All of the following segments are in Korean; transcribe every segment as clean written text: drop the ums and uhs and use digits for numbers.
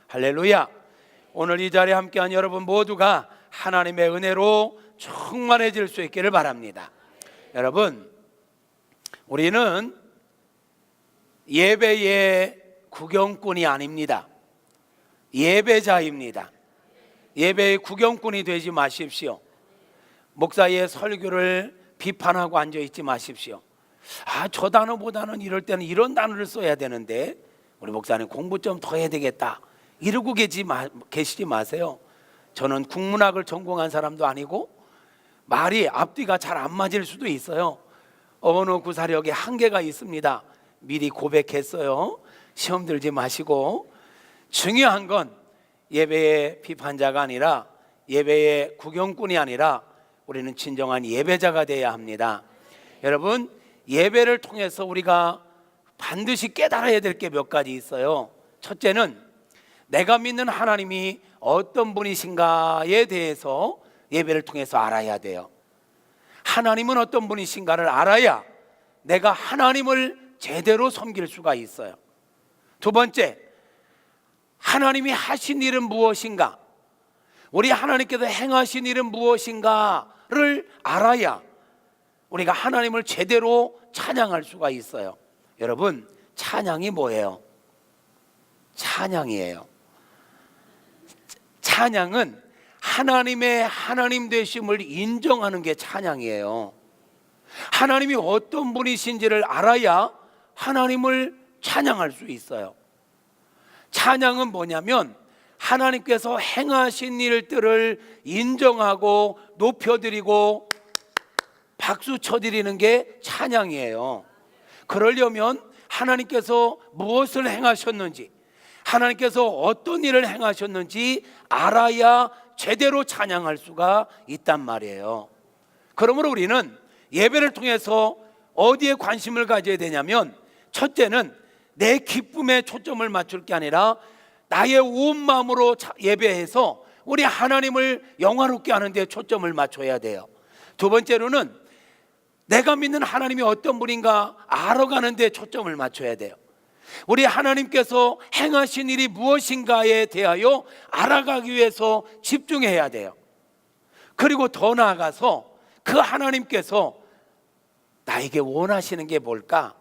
할렐루야. 오늘 이 자리에 함께한 여러분 모두가 하나님의 은혜로 충만해질 수 있기를 바랍니다. 여러분, 우리는 예배의 구경꾼이 아닙니다. 예배자입니다. 예배의 구경꾼이 되지 마십시오. 목사의 설교를 비판하고 앉아있지 마십시오. 저 단어보다는 이럴 때는 이런 단어를 써야 되는데 우리 목사님 공부 좀 더 해야 되겠다 이러고 계시지 마세요. 저는 국문학을 전공한 사람도 아니고 말이 앞뒤가 잘 안 맞을 수도 있어요. 언어 구사력에 한계가 있습니다. 미리 고백했어요. 시험 들지 마시고, 중요한 건 예배의 비판자가 아니라 예배의 구경꾼이 아니라 우리는 진정한 예배자가 되어야 합니다. 여러분, 예배를 통해서 우리가 반드시 깨달아야 될 게 몇 가지 있어요. 첫째는 내가 믿는 하나님이 어떤 분이신가에 대해서 예배를 통해서 알아야 돼요. 하나님은 어떤 분이신가를 알아야 내가 하나님을 제대로 섬길 수가 있어요. 두 번째, 하나님이 하신 일은 무엇인가, 우리 하나님께서 행하신 일은 무엇인가를 알아야 우리가 하나님을 제대로 찬양할 수가 있어요. 여러분, 찬양이 뭐예요? 찬양이에요. 찬양은 하나님의 하나님 되심을 인정하는 게 찬양이에요. 하나님이 어떤 분이신지를 알아야 하나님을 찬양할 수 있어요. 찬양은 뭐냐면 하나님께서 행하신 일들을 인정하고 높여드리고 박수 쳐드리는 게 찬양이에요. 그러려면 하나님께서 무엇을 행하셨는지, 하나님께서 어떤 일을 행하셨는지 알아야 제대로 찬양할 수가 있단 말이에요. 그러므로 우리는 예배를 통해서 어디에 관심을 가져야 되냐면, 첫째는 내 기쁨에 초점을 맞출 게 아니라 나의 온 마음으로 예배해서 우리 하나님을 영화롭게 하는 데 초점을 맞춰야 돼요. 두 번째로는 내가 믿는 하나님이 어떤 분인가 알아가는 데 초점을 맞춰야 돼요. 우리 하나님께서 행하신 일이 무엇인가에 대하여 알아가기 위해서 집중해야 돼요. 그리고 더 나아가서 그 하나님께서 나에게 원하시는 게 뭘까?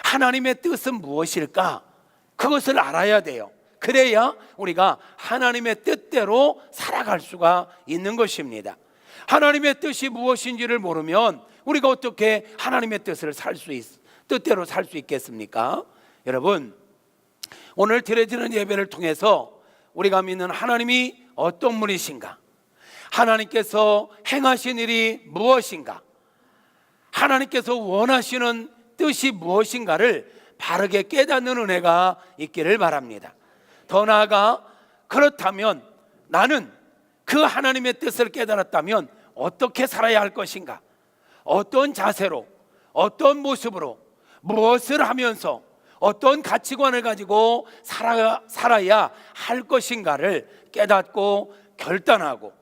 하나님의 뜻은 무엇일까? 그것을 알아야 돼요. 그래야 우리가 하나님의 뜻대로 살아갈 수가 있는 것입니다. 하나님의 뜻이 무엇인지를 모르면 우리가 어떻게 하나님의 뜻대로 살 수 있겠습니까? 여러분, 오늘 드려지는 예배를 통해서 우리가 믿는 하나님이 어떤 분이신가, 하나님께서 행하신 일이 무엇인가, 하나님께서 원하시는 뜻이 무엇인가를 바르게 깨닫는 은혜가 있기를 바랍니다. 더 나아가 그렇다면 나는 그 하나님의 뜻을 깨달았다면 어떻게 살아야 할 것인가, 어떤 자세로, 어떤 모습으로, 무엇을 하면서 어떤 가치관을 가지고 살아야 할 것인가를 깨닫고 결단하고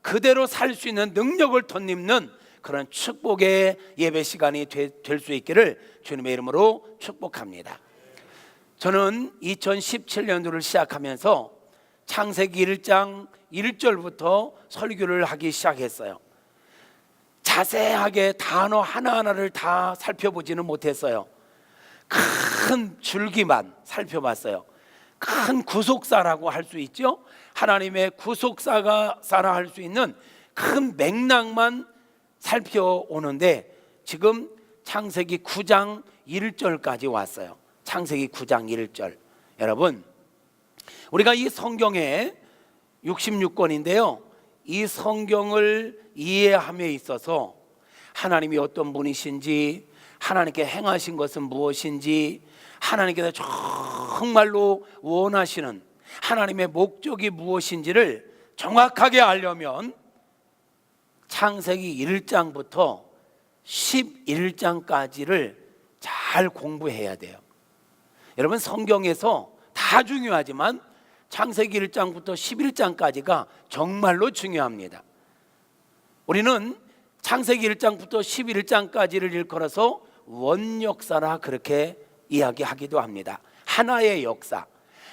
그대로 살 수 있는 능력을 덧입는 그런 축복의 예배 시간이 될 수 있기를 주님의 이름으로 축복합니다. 저는 2017년도를 시작하면서 창세기 1장 1절부터 설교를 하기 시작했어요. 자세하게 단어 하나하나를 다 살펴보지는 못했어요. 큰 줄기만 살펴봤어요. 큰 구속사라고 할 수 있죠. 하나님의 구속사라 할 수 있는 큰 맥락만 살펴오는데 지금 창세기 9장 1절까지 왔어요. 창세기 9장 1절. 여러분, 우리가 이 성경에 66권인데요 이 성경을 이해함에 있어서 하나님이 어떤 분이신지, 하나님께 행하신 것은 무엇인지, 하나님께서 정말로 원하시는 하나님의 목적이 무엇인지를 정확하게 알려면 창세기 1장부터 11장까지를 잘 공부해야 돼요. 여러분, 성경에서 다 중요하지만 창세기 1장부터 11장까지가 정말로 중요합니다. 우리는 창세기 1장부터 11장까지를 일컬어서 원역사라 그렇게 이야기하기도 합니다. 하나의 역사,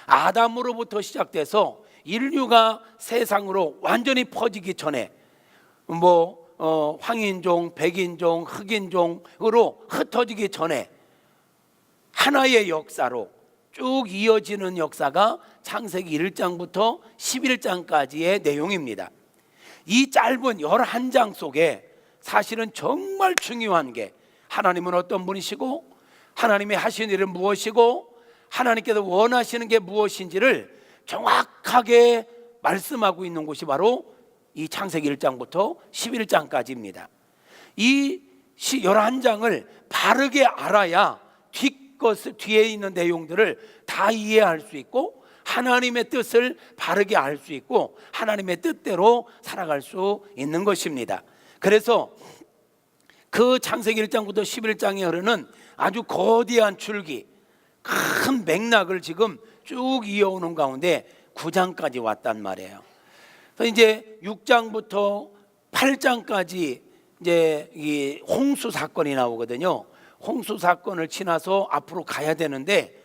아담으로부터 시작돼서 인류가 세상으로 완전히 퍼지기 전에 황인종, 백인종, 흑인종으로 흩어지기 전에 하나의 역사로 쭉 이어지는 역사가 창세기 1장부터 11장까지의 내용입니다. 이 짧은 11장 속에 사실은 정말 중요한 게 하나님은 어떤 분이시고 하나님의 하신 일은 무엇이고 하나님께서 원하시는 게 무엇인지를 정확하게 말씀하고 있는 곳이 바로 이 창세기 1장부터 11장까지입니다. 이 11장을 바르게 알아야 뒤에 있는 내용들을 다 이해할 수 있고 하나님의 뜻을 바르게 알 수 있고 하나님의 뜻대로 살아갈 수 있는 것입니다. 그래서 그 창세기 1장부터 11장에 흐르는 아주 거대한 줄기, 큰 맥락을 지금 쭉 이어오는 가운데 9장까지 왔단 말이에요. 그래서 이제 6장부터 8장까지 이제 이 홍수 사건이 나오거든요. 홍수 사건을 지나서 앞으로 가야 되는데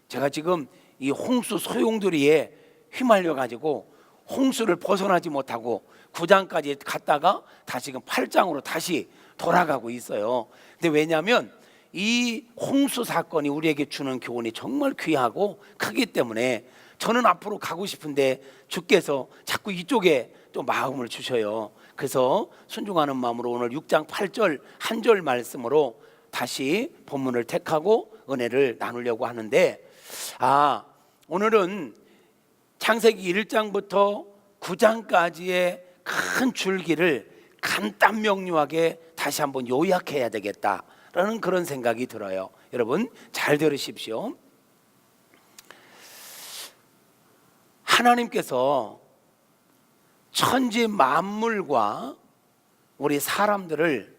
제가 지금 이 홍수 소용돌이에 휘말려 가지고 홍수를 벗어나지 못하고 9장까지 갔다가 다시 지금 8장으로 다시 돌아가고 있어요. 근데 왜냐하면 이 홍수 사건이 우리에게 주는 교훈이 정말 귀하고 크기 때문에 저는 앞으로 가고 싶은데 주께서 자꾸 이쪽에 또 마음을 주셔요. 그래서 순종하는 마음으로 오늘 6장 8절 한 절 말씀으로 다시 본문을 택하고 은혜를 나누려고 하는데 오늘은 창세기 1장부터 9장까지의 큰 줄기를 간단 명료하게 다시 한번 요약해야 되겠다라는 그런 생각이 들어요. 여러분 잘 들으십시오. 하나님께서 천지 만물과 우리 사람들을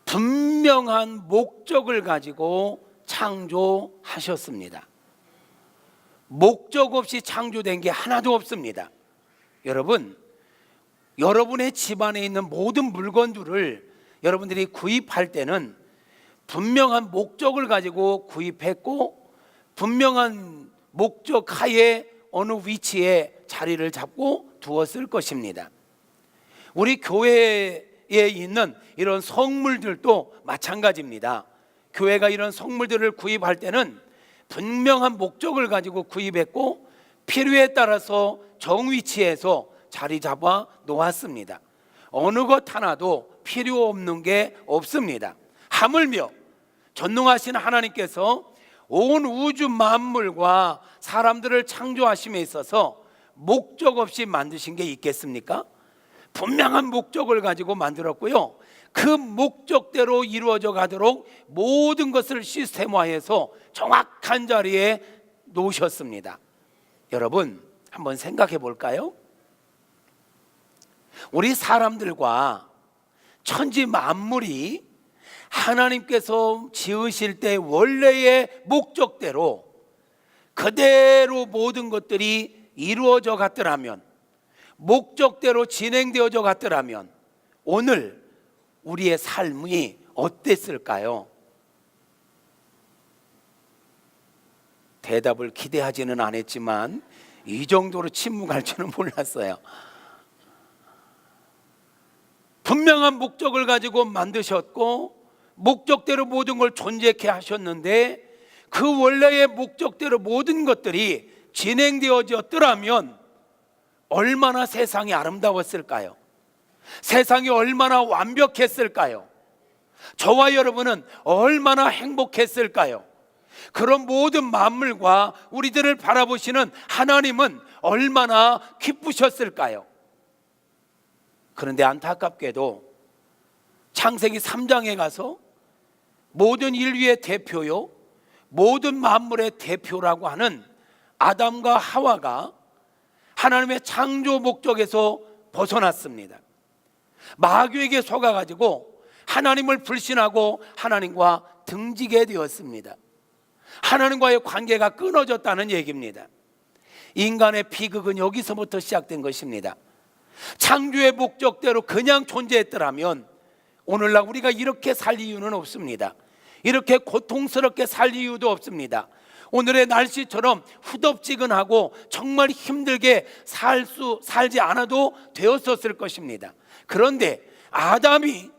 분명한 목적을 가지고 창조하셨습니다. 목적 없이 창조된 게 하나도 없습니다. 여러분, 여러분의 집안에 있는 모든 물건들을 여러분들이 구입할 때는 분명한 목적을 가지고 구입했고 분명한 목적 하에 어느 위치에 자리를 잡고 두었을 것입니다. 우리 교회에 있는 이런 성물들도 마찬가지입니다. 교회가 이런 성물들을 구입할 때는 분명한 목적을 가지고 구입했고 필요에 따라서 정위치에서 자리 잡아 놓았습니다. 어느 것 하나도 필요 없는 게 없습니다. 하물며 전능하신 하나님께서 온 우주 만물과 사람들을 창조하심에 있어서 목적 없이 만드신 게 있겠습니까? 분명한 목적을 가지고 만들었고요. 그 목적대로 이루어져 가도록 모든 것을 시스템화해서 정확한 자리에 놓으셨습니다. 여러분 한번 생각해 볼까요? 우리 사람들과 천지 만물이 하나님께서 지으실 때 원래의 목적대로 그대로 모든 것들이 이루어져 갔더라면, 목적대로 진행되어져 갔더라면 오늘 우리의 삶이 어땠을까요? 대답을 기대하지는 않았지만 이 정도로 침묵할 줄은 몰랐어요. 분명한 목적을 가지고 만드셨고 목적대로 모든 걸 존재케 하셨는데 그 원래의 목적대로 모든 것들이 진행되어졌더라면 얼마나 세상이 아름다웠을까요? 세상이 얼마나 완벽했을까요? 저와 여러분은 얼마나 행복했을까요? 그런 모든 만물과 우리들을 바라보시는 하나님은 얼마나 기쁘셨을까요? 그런데 안타깝게도 창세기 3장에 가서 모든 인류의 대표요, 모든 만물의 대표라고 하는 아담과 하와가 하나님의 창조 목적에서 벗어났습니다. 마귀에게 속아가지고 하나님을 불신하고 하나님과 등지게 되었습니다. 하나님과의 관계가 끊어졌다는 얘기입니다. 인간의 비극은 여기서부터 시작된 것입니다. 창조의 목적대로 그냥 존재했더라면 오늘날 우리가 이렇게 살 이유는 없습니다. 이렇게 고통스럽게 살 이유도 없습니다. 오늘의 날씨처럼 후덥지근하고 정말 힘들게 살지 않아도 되었었을 것입니다. 그런데 아담이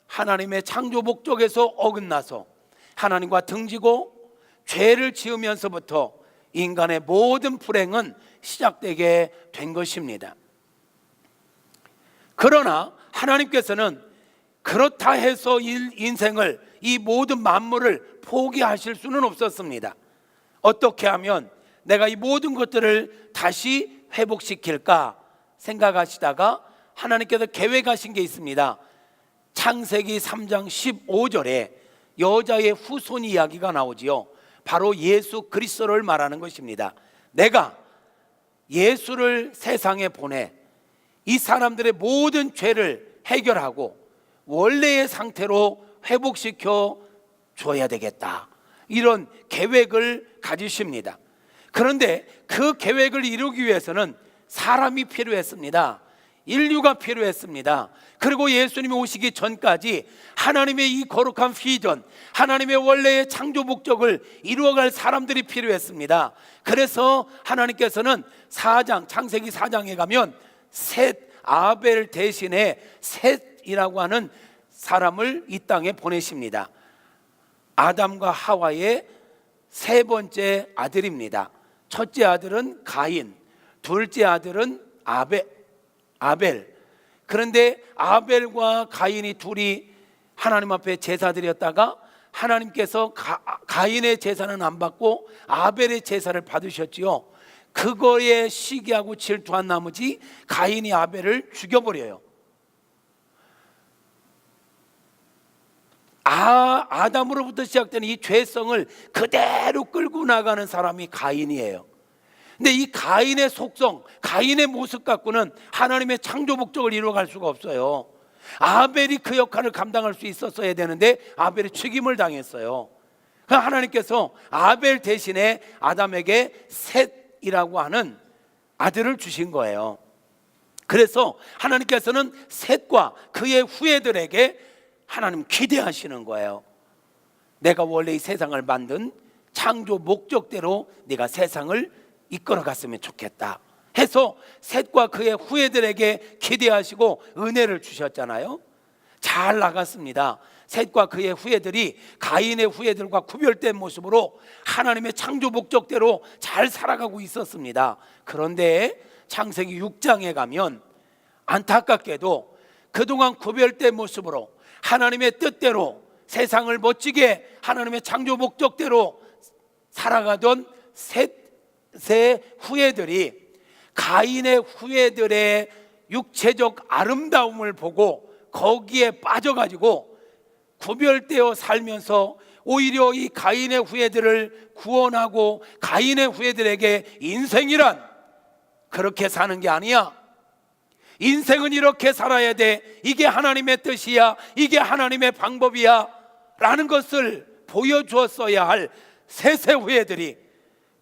하나님의 창조 목적에서 어긋나서 하나님과 등지고 죄를 지으면서부터 인간의 모든 불행은 시작되게 된 것입니다. 그러나 하나님께서는 그렇다 해서 인생을, 이 모든 만물을 포기하실 수는 없었습니다. 어떻게 하면 내가 이 모든 것들을 다시 회복시킬까 생각하시다가 하나님께서 계획하신 게 있습니다. 창세기 3장 15절에 여자의 후손 이야기가 나오지요. 바로 예수 그리스도를 말하는 것입니다. 내가 예수를 세상에 보내 이 사람들의 모든 죄를 해결하고 원래의 상태로 회복시켜 줘야 되겠다, 이런 계획을 가지십니다. 그런데 그 계획을 이루기 위해서는 사람이 필요했습니다. 인류가 필요했습니다. 그리고 예수님이 오시기 전까지 하나님의 이 거룩한 비전, 하나님의 원래의 창조 목적을 이루어갈 사람들이 필요했습니다. 그래서 하나님께서는 창세기 4장에 가면 아벨 대신에 셋이라고 하는 사람을 이 땅에 보내십니다. 아담과 하와의 세 번째 아들입니다. 첫째 아들은 가인, 둘째 아들은 아벨. 그런데 아벨과 가인이 둘이 하나님 앞에 제사 드렸다가 하나님께서 가인의 제사는 안 받고 아벨의 제사를 받으셨지요. 그거에 시기하고 질투한 나머지 가인이 아벨을 죽여버려요. 아담으로부터 시작되는 이 죄성을 그대로 끌고 나가는 사람이 가인이에요. 근데 이 가인의 속성, 가인의 모습 갖고는 하나님의 창조 목적을 이루어갈 수가 없어요. 아벨이 그 역할을 감당할 수 있었어야 되는데 아벨이 죽임을 당했어요. 그러니까 하나님께서 아벨 대신에 아담에게 셋이라고 하는 아들을 주신 거예요. 그래서 하나님께서는 셋과 그의 후예들에게 하나님 기대하시는 거예요. 내가 원래 이 세상을 만든 창조 목적대로 네가 세상을 이끌어 갔으면 좋겠다 해서 셋과 그의 후예들에게 기대하시고 은혜를 주셨잖아요. 잘 나갔습니다. 셋과 그의 후예들이 가인의 후예들과 구별된 모습으로 하나님의 창조 목적대로 잘 살아가고 있었습니다. 그런데 창세기 6장에 가면 안타깝게도 그동안 구별된 모습으로 하나님의 뜻대로 세상을 멋지게 하나님의 창조 목적대로 살아가던 셋의 후예들이 가인의 후예들의 육체적 아름다움을 보고 거기에 빠져가지고 구별되어 살면서 오히려 이 가인의 후예들을 구원하고 가인의 후예들에게 인생이란 그렇게 사는 게 아니야, 인생은 이렇게 살아야 돼, 이게 하나님의 뜻이야, 이게 하나님의 방법이야 라는 것을 보여주었어야 할 셋의 후예들이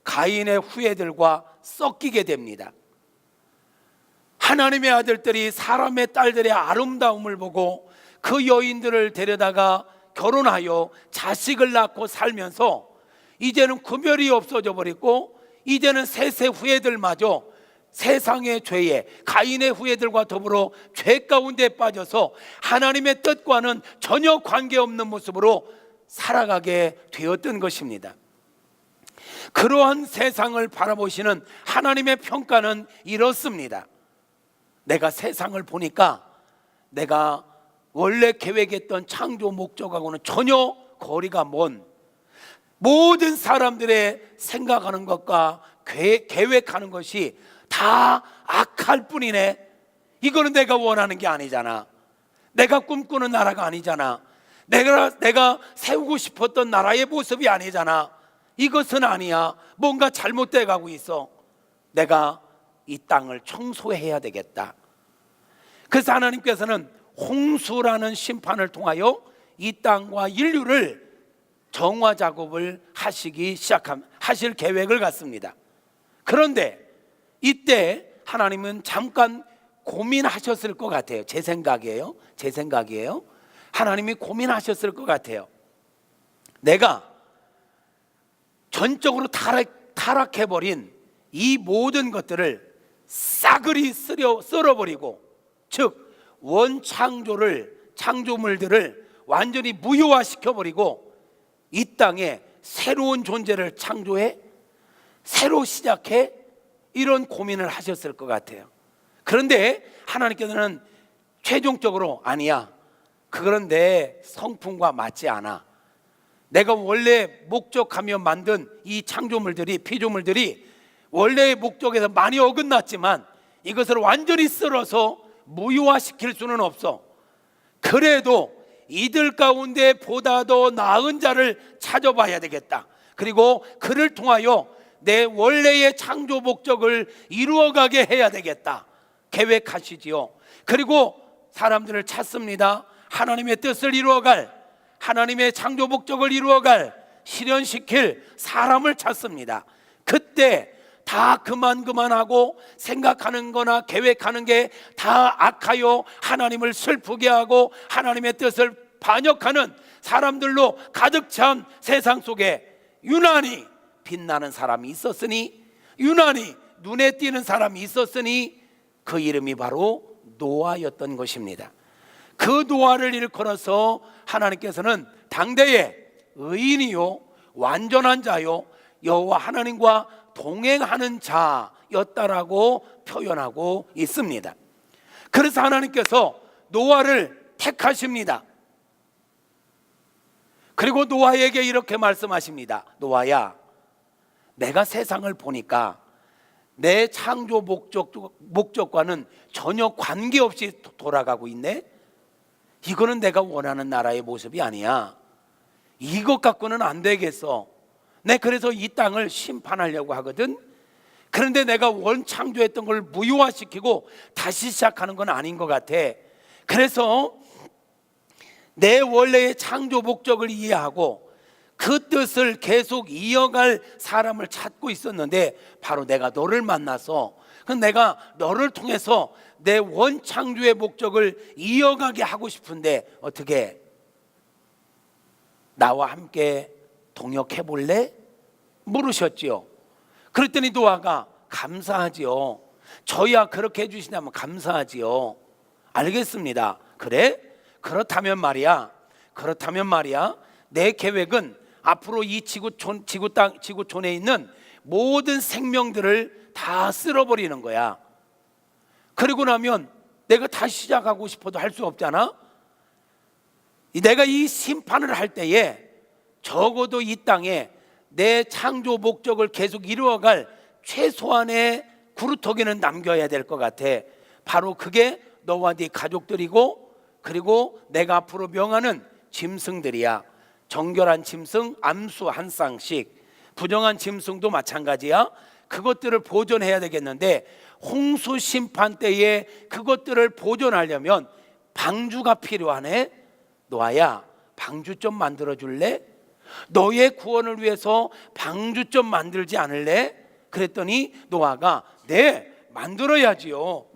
가인의 후예들과 섞이게 됩니다. 하나님의 아들들이 사람의 딸들의 아름다움을 보고 그 여인들을 데려다가 결혼하여 자식을 낳고 살면서 이제는 구별이 없어져 버렸고, 이제는 셋의 후예들마저 세상의 죄에 가인의 후예들과 더불어 죄 가운데 빠져서 하나님의 뜻과는 전혀 관계없는 모습으로 살아가게 되었던 것입니다. 그러한 세상을 바라보시는 하나님의 평가는 이렇습니다. 내가 세상을 보니까 내가 원래 계획했던 창조 목적하고는 전혀 거리가 먼, 모든 사람들의 생각하는 것과 계획하는 것이 다 악할 뿐이네. 이거는 내가 원하는 게 아니잖아. 내가 꿈꾸는 나라가 아니잖아. 내가 세우고 싶었던 나라의 모습이 아니잖아. 이것은 아니야. 뭔가 잘못돼 가고 있어. 내가 이 땅을 청소해야 되겠다. 그래서 하나님께서는 홍수라는 심판을 통하여 이 땅과 인류를 정화 작업을 하실 계획을 갖습니다. 그런데 이때 하나님은 잠깐 고민하셨을 것 같아요. 제 생각이에요. 하나님이 고민하셨을 것 같아요. 내가 전적으로 타락해버린 이 모든 것들을 싸그리 썰어버리고, 즉 창조물들을 완전히 무효화시켜버리고 이 땅에 새로운 존재를 창조해 새로 시작해, 이런 고민을 하셨을 것 같아요. 그런데 하나님께서는 최종적으로 아니야, 그거는 내 성품과 맞지 않아. 내가 원래 목적하며 만든 이 창조물들이, 피조물들이 원래의 목적에서 많이 어긋났지만 이것을 완전히 썰어서 무효화시킬 수는 없어. 그래도 이들 가운데 보다 더 나은 자를 찾아봐야 되겠다. 그리고 그를 통하여 내 원래의 창조 목적을 이루어가게 해야 되겠다 계획하시지요. 그리고 사람들을 찾습니다. 하나님의 뜻을 이루어갈, 하나님의 창조 목적을 이루어갈, 실현시킬 사람을 찾습니다. 그때 다 그만하고 생각하는 거나 계획하는 게 다 악하여 하나님을 슬프게 하고 하나님의 뜻을 반역하는 사람들로 가득 찬 세상 속에 유난히 빛나는 사람이 있었으니, 유난히 눈에 띄는 사람이 있었으니 그 이름이 바로 노아였던 것입니다. 그 노아를 일컬어서 하나님께서는 당대의 의인이요 완전한 자요 여호와 하나님과 동행하는 자였다라고 표현하고 있습니다. 그래서 하나님께서 노아를 택하십니다. 그리고 노아에게 이렇게 말씀하십니다. 노아야, 내가 세상을 보니까 내 창조 목적과는 전혀 관계없이 돌아가고 있네. 이거는 내가 원하는 나라의 모습이 아니야. 이것 갖고는 안 되겠어. 내 그래서 이 땅을 심판하려고 하거든. 그런데 내가 원창조했던 걸 무효화시키고 다시 시작하는 건 아닌 것 같아. 그래서 내 원래의 창조 목적을 이해하고 그 뜻을 계속 이어갈 사람을 찾고 있었는데 바로 내가 너를 만나서, 그럼 내가 너를 통해서 내 원창조의 목적을 이어가게 하고 싶은데 어떻게 나와 함께 동역해 볼래? 물으셨지요. 그랬더니 노아가 감사하지요. 저희야 그렇게 해주시다면 감사하지요. 알겠습니다. 그래? 그렇다면 말이야 내 계획은 앞으로 이 지구촌에 있는 모든 생명들을 다 쓸어버리는 거야. 그리고 나면 내가 다시 시작하고 싶어도 할 수 없잖아. 내가 이 심판을 할 때에 적어도 이 땅에 내 창조 목적을 계속 이루어갈 최소한의 구루터기는 남겨야 될 것 같아. 바로 그게 너와 네 가족들이고, 그리고 내가 앞으로 명하는 짐승들이야. 정결한 짐승 암수 한 쌍씩, 부정한 짐승도 마찬가지야. 그것들을 보존해야 되겠는데 홍수 심판 때에 그것들을 보존하려면 방주가 필요하네. 노아야, 방주 좀 만들어 줄래? 너의 구원을 위해서 방주 좀 만들지 않을래? 그랬더니 노아가 네, 만들어야지요.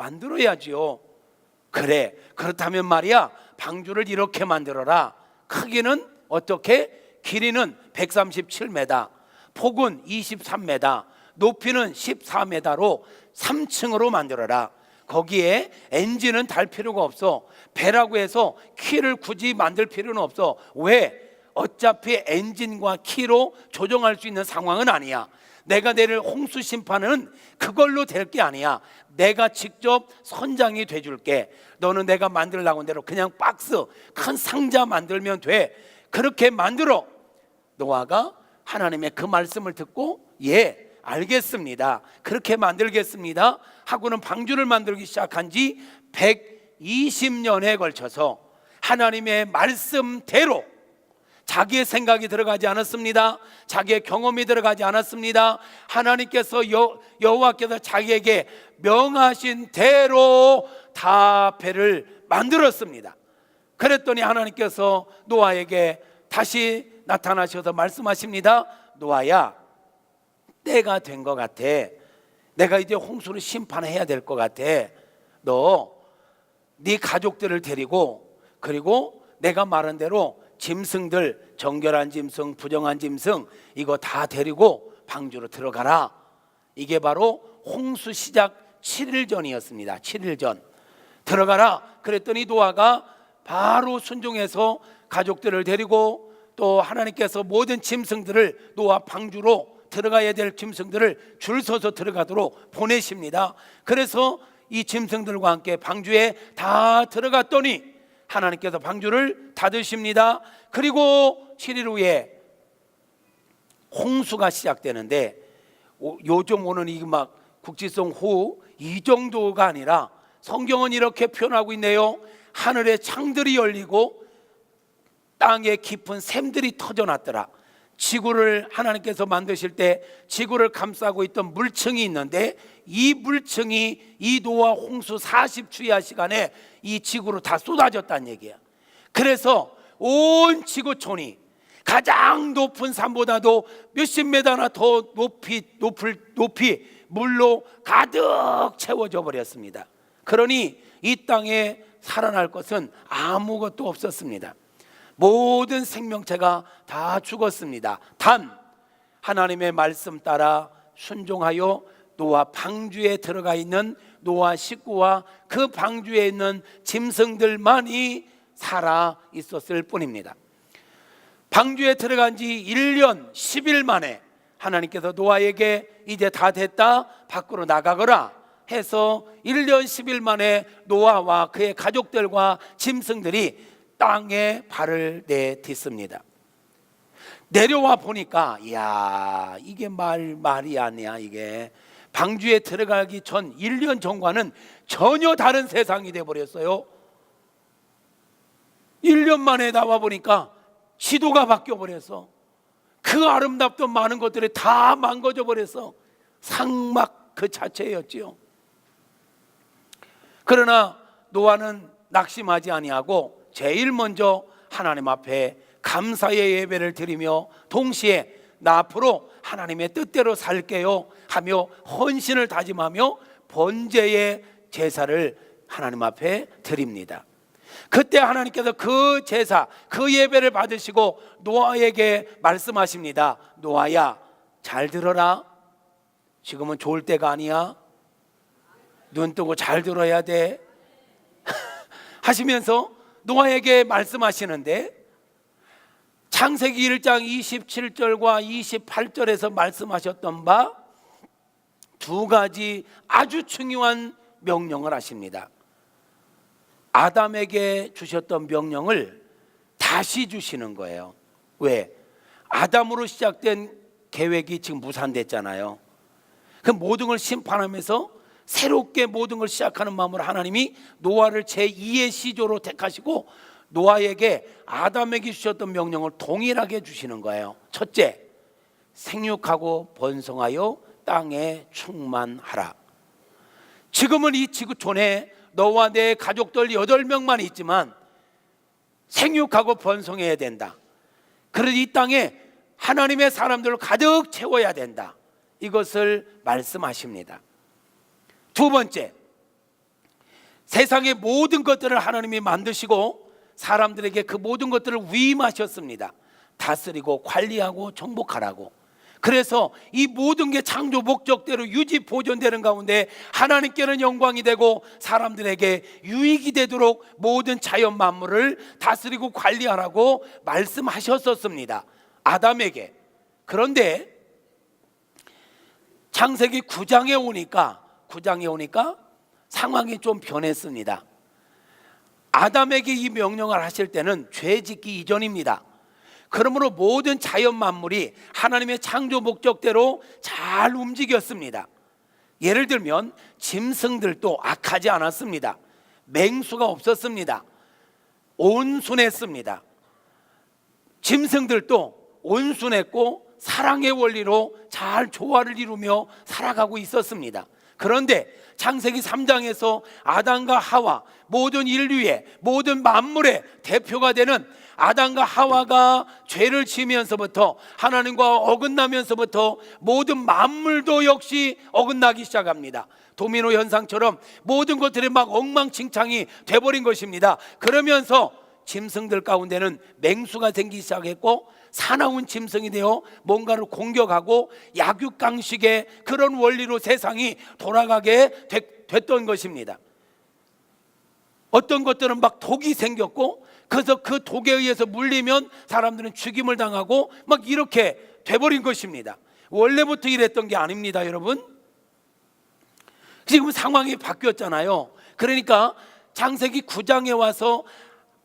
그래, 그렇다면 말이야 방주를 이렇게 만들어라. 크기는 어떻게? 길이는 137m, 폭은 23m, 높이는 14m로 3층으로 만들어라. 거기에 엔진은 달 필요가 없어. 배라고 해서 키를 굳이 만들 필요는 없어. 왜? 어차피 엔진과 키로 조정할 수 있는 상황은 아니야. 내가 내릴 홍수 심판은 그걸로 될 게 아니야. 내가 직접 선장이 돼줄게. 너는 내가 만들라고 한 대로 그냥 박스, 큰 상자 만들면 돼. 그렇게 만들어. 노아가 하나님의 그 말씀을 듣고 예, 알겠습니다, 그렇게 만들겠습니다 하고는 방주를 만들기 시작한 지 120년에 걸쳐서 하나님의 말씀대로, 자기의 생각이 들어가지 않았습니다. 자기의 경험이 들어가지 않았습니다. 하나님께서 여호와께서 자기에게 명하신 대로 다 배를 만들었습니다. 그랬더니 하나님께서 노아에게 다시 나타나셔서 말씀하십니다. 노아야, 때가 된 것 같아. 내가 이제 홍수를 심판해야 될 것 같아. 너 네 가족들을 데리고, 그리고 내가 말한 대로 짐승들, 정결한 짐승, 부정한 짐승 이거 다 데리고 방주로 들어가라. 이게 바로 홍수 시작 7일 전이었습니다. 7일 전 들어가라. 그랬더니 노아가 바로 순종해서 가족들을 데리고 또 하나님께서 모든 짐승들을 노아 방주로 들어가야 될 짐승들을 줄 서서 들어가도록 보내십니다. 그래서 이 짐승들과 함께 방주에 다 들어갔더니 하나님께서 방주를 닫으십니다. 그리고 7일 후에 홍수가 시작되는데 요즘 오는 이 막 국지성 호우 이 정도가 아니라 성경은 이렇게 표현하고 있네요. 하늘의 창들이 열리고 땅에 깊은 샘들이 터져났더라. 지구를 하나님께서 만드실 때 지구를 감싸고 있던 물층이 있는데 이 물층이 이 노아 홍수 40주야 시간에 이 지구로 다 쏟아졌다는 얘기야. 그래서 온 지구촌이 가장 높은 산보다도 몇십 메다나 더 높이 물로 가득 채워져 버렸습니다. 그러니 이 땅에 살아날 것은 아무것도 없었습니다. 모든 생명체가 다 죽었습니다. 단 하나님의 말씀 따라 순종하여 노아 방주에 들어가 있는 노아 식구와 그 방주에 있는 짐승들만이 살아 있었을 뿐입니다. 방주에 들어간 지 1년 10일 만에 하나님께서 노아에게 이제 다 됐다, 밖으로 나가거라 해서 1년 10일 만에 노아와 그의 가족들과 짐승들이 땅에 발을 내딛습니다. 내려와 보니까 이야, 이게 말이 아니야. 이게 방주에 들어가기 전 1년 전과는 전혀 다른 세상이 돼버렸어요. 1년 만에 나와 보니까 지도가 바뀌어 버렸어. 그 아름답던 많은 것들이 다 망가져 버렸어. 상막 그 자체였지요. 그러나 노아는 낙심하지 아니하고 제일 먼저 하나님 앞에 감사의 예배를 드리며 동시에 나 앞으로 하나님의 뜻대로 살게요 하며 헌신을 다짐하며 번제의 제사를 하나님 앞에 드립니다. 그때 하나님께서 그 제사, 그 예배를 받으시고 노아에게 말씀하십니다. 노아야, 잘 들어라. 지금은 좋을 때가 아니야. 눈 뜨고 잘 들어야 돼 하시면서 노아에게 말씀하시는데 창세기 1장 27절과 28절에서 말씀하셨던 바 두 가지 아주 중요한 명령을 하십니다. 아담에게 주셨던 명령을 다시 주시는 거예요. 왜? 아담으로 시작된 계획이 지금 무산됐잖아요. 그 모든 걸 심판하면서 새롭게 모든 걸 시작하는 마음으로 하나님이 노아를 제2의 시조로 택하시고 노아에게 아담에게 주셨던 명령을 동일하게 주시는 거예요. 첫째, 생육하고 번성하여 땅에 충만하라. 지금은 이 지구촌에 너와 내 가족들 8명만 있지만 생육하고 번성해야 된다. 그래서 이 땅에 하나님의 사람들을 가득 채워야 된다. 이것을 말씀하십니다. 두 번째, 세상의 모든 것들을 하나님이 만드시고 사람들에게 그 모든 것들을 위임하셨습니다. 다스리고 관리하고 정복하라고. 그래서 이 모든 게 창조 목적대로 유지 보존되는 가운데 하나님께는 영광이 되고 사람들에게 유익이 되도록 모든 자연 만물을 다스리고 관리하라고 말씀하셨었습니다. 아담에게. 그런데 창세기 9장에 오니까 상황이 좀 변했습니다. 아담에게 이 명령을 하실 때는 죄 짓기 이전입니다. 그러므로 모든 자연 만물이 하나님의 창조 목적대로 잘 움직였습니다. 예를 들면 짐승들도 악하지 않았습니다. 맹수가 없었습니다. 온순했습니다. 짐승들도 온순했고 사랑의 원리로 잘 조화를 이루며 살아가고 있었습니다. 그런데 창세기 3장에서 아담과 하와, 모든 인류의 모든 만물의 대표가 되는 아담과 하와가 죄를 지으면서부터 하나님과 어긋나면서부터 모든 만물도 역시 어긋나기 시작합니다. 도미노 현상처럼 모든 것들이 막 엉망진창이 돼버린 것입니다. 그러면서 짐승들 가운데는 맹수가 생기기 시작했고 사나운 짐승이 되어 뭔가를 공격하고 약육강식의 그런 원리로 세상이 돌아가게 됐던 것입니다. 어떤 것들은 막 독이 생겼고, 그래서 그 독에 의해서 물리면 사람들은 죽임을 당하고 막 이렇게 돼버린 것입니다. 원래부터 이랬던 게 아닙니다, 여러분. 지금 상황이 바뀌었잖아요. 그러니까 창세기 9장에 와서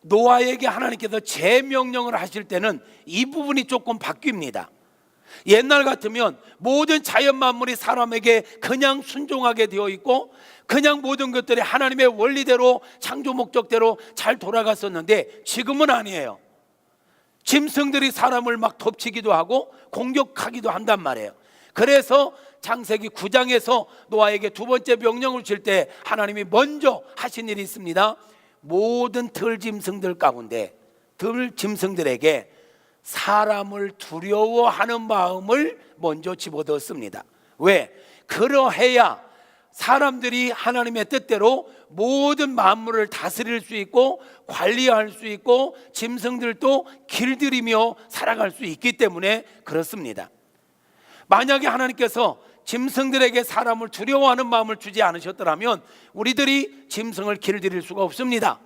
노아에게 하나님께서 재명령을 하실 때는 이 부분이 조금 바뀝니다. 옛날 같으면 모든 자연 만물이 사람에게 그냥 순종하게 되어 있고, 그냥 모든 것들이 하나님의 원리대로 창조 목적대로 잘 돌아갔었는데, 지금은 아니에요. 짐승들이 사람을 막 덮치기도 하고 공격하기도 한단 말이에요. 그래서 창세기 9장에서 노아에게 두 번째 명령을 줄 때 하나님이 먼저 하신 일이 있습니다. 모든 들짐승들 가운데 들짐승들에게 사람을 두려워하는 마음을 먼저 집어넣습니다. 왜? 그러해야 사람들이 하나님의 뜻대로 모든 만물을 다스릴 수 있고 관리할 수 있고 짐승들도 길들이며 살아갈 수 있기 때문에 그렇습니다. 만약에 하나님께서 짐승들에게 사람을 두려워하는 마음을 주지 않으셨더라면 우리들이 짐승을 길들일 수가 없습니다.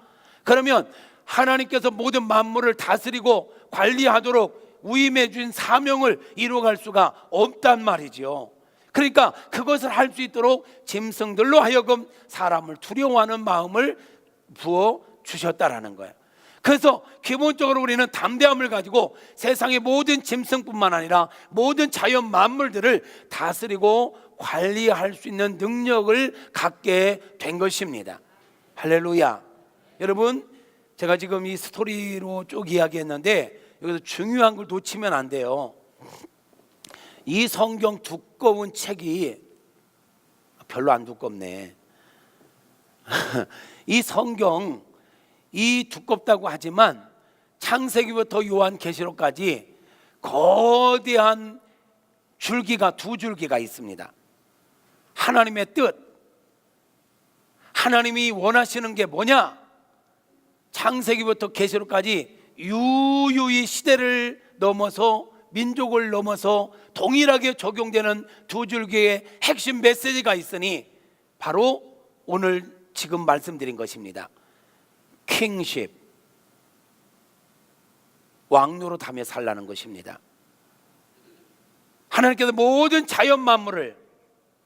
그러면 하나님께서 모든 만물을 다스리고 관리하도록 위임해 준 사명을 이루어갈 수가 없단 말이죠. 그러니까 그것을 할 수 있도록 짐승들로 하여금 사람을 두려워하는 마음을 부어 주셨다라는 거예요. 그래서 기본적으로 우리는 담대함을 가지고 세상의 모든 짐승뿐만 아니라 모든 자연 만물들을 다스리고 관리할 수 있는 능력을 갖게 된 것입니다. 할렐루야. 여러분, 제가 지금 이 스토리로 쭉 이야기했는데 여기서 중요한 걸 놓치면 안 돼요. 이 성경 두꺼운 책이 별로 안 두껍네. 이 성경 이 두껍다고 하지만 창세기부터 요한계시록까지 거대한 줄기가 두 줄기가 있습니다. 하나님의 뜻, 하나님이 원하시는 게 뭐냐? 창세기부터 계시록까지 유유히 시대를 넘어서 민족을 넘어서 동일하게 적용되는 두 줄기의 핵심 메시지가 있으니 바로 오늘 지금 말씀드린 것입니다. 킹십, 왕노릇하며 살라는 것입니다. 하나님께서 모든 자연 만물을